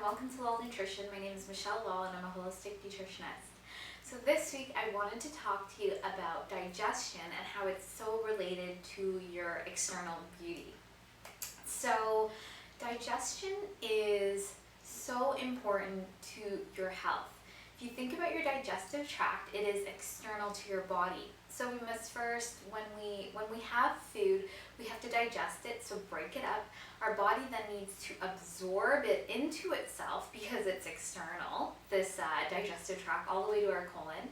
welcome to L.A.L.L Nutrition. My name is L.A.L.L and I'm a holistic nutritionist. So this week I wanted to talk to you about digestion and how it's so related to your external beauty. So digestion is so important to your health. If you think about your digestive tract, it is external to your body. So we must first, when we have food, we have to digest it, so break it up. Our body then needs to absorb it into itself because it's external, this digestive tract, all the way to our colon.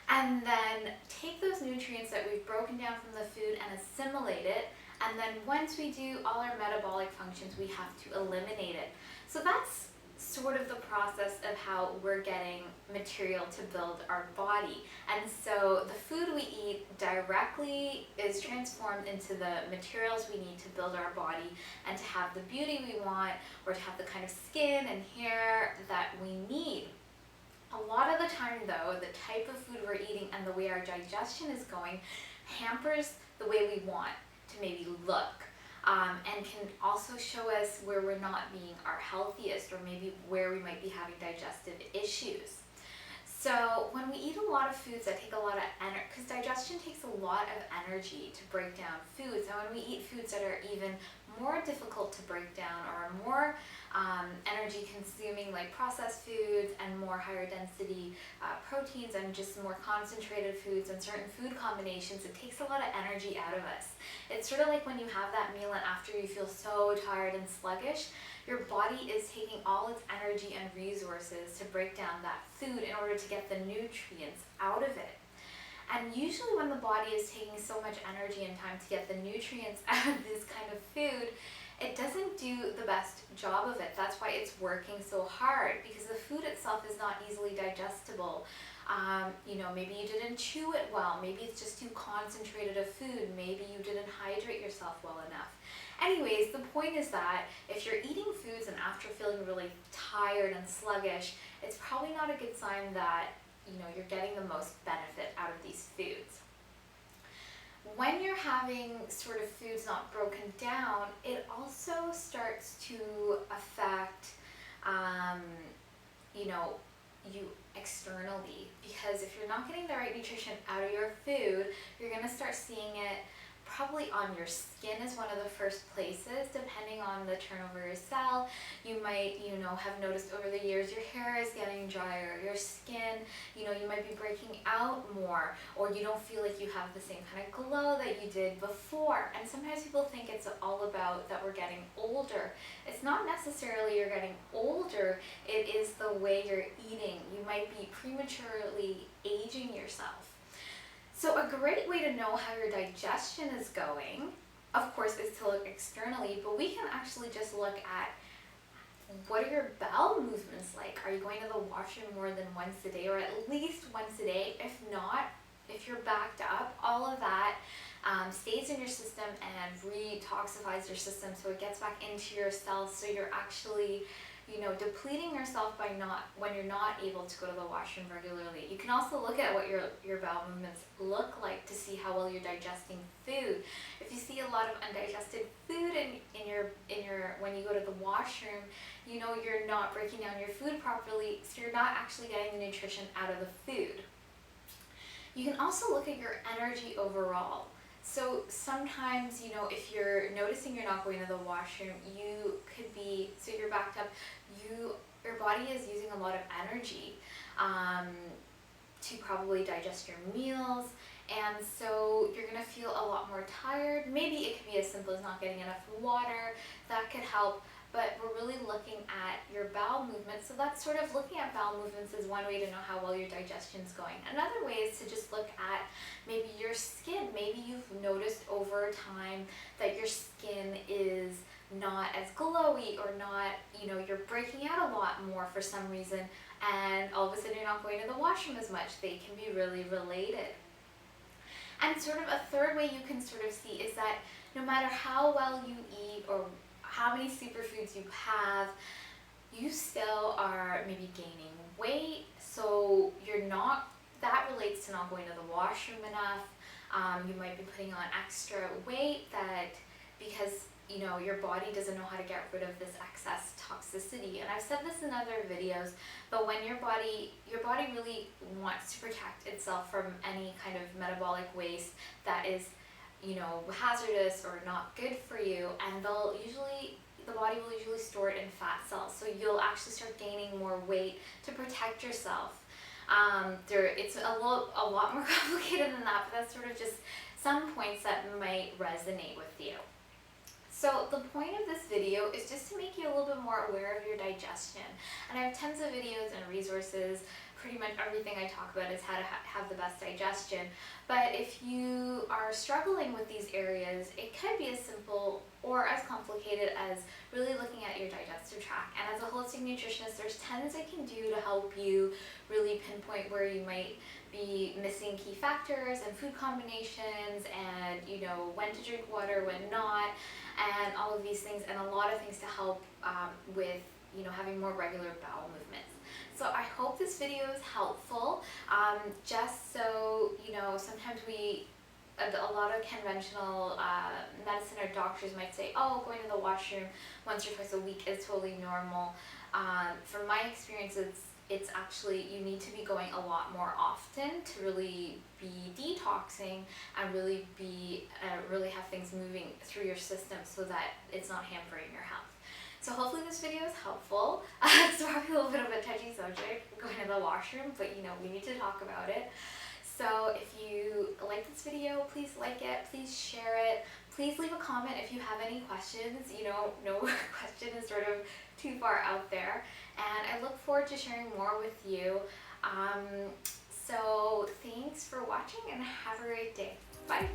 And then take those nutrients that we've broken down from the food and assimilate it. And then once we do all our metabolic functions, we have to eliminate it. So that's sort of the process of how we're getting material to build our body. And so the food we eat directly is transformed into the materials we need to build our body and to have the beauty we want, or to have the kind of skin and hair that we need. A lot of the time though, the type of food we're eating and the way our digestion is going hampers the way we want to maybe look. And can also show us where we're not being our healthiest, or maybe where we might be having digestive issues. So when we eat a lot of foods that take a lot of energy, because digestion takes a lot of energy to break down foods, and when we eat foods that are even more difficult to break down or more energy consuming, like processed foods and more higher density proteins and just more concentrated foods and certain food combinations, it takes a lot of energy out of us. It's sort of like when you have that meal and after you feel so tired and sluggish, your body is taking all its energy and resources to break down that food in order to get the nutrients out of it. And usually when the body is taking so much energy and time to get the nutrients out of this kind of food, it doesn't do the best job of it. That's why it's working so hard, because the food itself is not easily digestible. Maybe you didn't chew it well, maybe it's just too concentrated a food, maybe you didn't hydrate yourself well enough. Anyways, the point is that if you're eating foods and after feeling really tired and sluggish, it's probably not a good sign that you're getting the most benefit out of these foods. When you're having sort of foods not broken down, it also starts to affect you externally, because if you're not getting the right nutrition out of your food, you're going to start seeing it probably on your skin is one of the first places, depending on the turnover of your cell. You might, have noticed over the years your hair is getting drier, your skin, you might be breaking out more, or you don't feel like you have the same kind of glow that you did before. And sometimes people think it's all about that we're getting older. It's not necessarily you're getting older, it is the way you're eating. You might be prematurely aging yourself. So a great way to know how your digestion is going, of course, is to look externally, but we can actually just look at what are your bowel movements like? Are you going to the washroom more than once a day, or at least once a day? If not, if you're backed up, all of that stays in your system and re-toxifies your system, so it gets back into your cells, so you're actually depleting yourself when you're not able to go to the washroom regularly. You can also look at what your bowel movements look like to see how well you're digesting food. If you see a lot of undigested food in your when you go to the washroom, you're not breaking down your food properly, so you're not actually getting the nutrition out of the food. You can also look at your energy overall. So sometimes, if you're noticing you're not going to the washroom, you could be, so you're backed up, your body is using a lot of energy to probably digest your meals, and so you're going to feel a lot more tired. Maybe it could be as simple as not getting enough water. That could help. But we're really looking at your bowel movements. So that's sort of looking at bowel movements is one way to know how well your digestion's going. Another way is to just look at maybe your skin. Maybe you've noticed over time that your skin is not as glowy, or not, you're breaking out a lot more for some reason, and all of a sudden you're not going to the washroom as much. They can be really related. And sort of a third way you can sort of see is that no matter how well you eat or how many superfoods you have, you still are maybe gaining weight. So that relates to not going to the washroom enough. You might be putting on extra weight because you know, your body doesn't know how to get rid of this excess toxicity. And I've said this in other videos, but when your body really wants to protect itself from any kind of metabolic waste that is, you know, hazardous or not good for you, and the body will usually store it in fat cells. So you'll actually start gaining more weight to protect yourself. It's a lot more complicated than that, but that's sort of just some points that might resonate with you. So the point of this video is just to make you a little bit more aware of your digestion. And I have tons of videos and resources. Pretty much everything I talk about is how to have the best digestion. But if you are struggling with these areas, it could be as simple or as complicated as really looking at your digestive tract. And as a holistic nutritionist, there's tons I can do to help you really pinpoint where you might be missing key factors and food combinations, and you know, when to drink water, when not, and all of these things, and a lot of things to help with, you know, having more regular bowel movements. So I hope this video is helpful. Just so you know, sometimes a lot of conventional medicine or doctors might say, oh, going to the washroom once or twice a week is totally normal. From my experience, it's actually, you need to be going a lot more often to really be detoxing and really have things moving through your system so that it's not hampering your health. So hopefully this video is helpful. It's probably a little bit of a touchy subject, going to the washroom, but you know, we need to talk about it. So if you like this video, please like it, please share it, please leave a comment if you have any questions. You know, no question is sort of too far out there. And I look forward to sharing more with you. So thanks for watching and have a great day. Bye.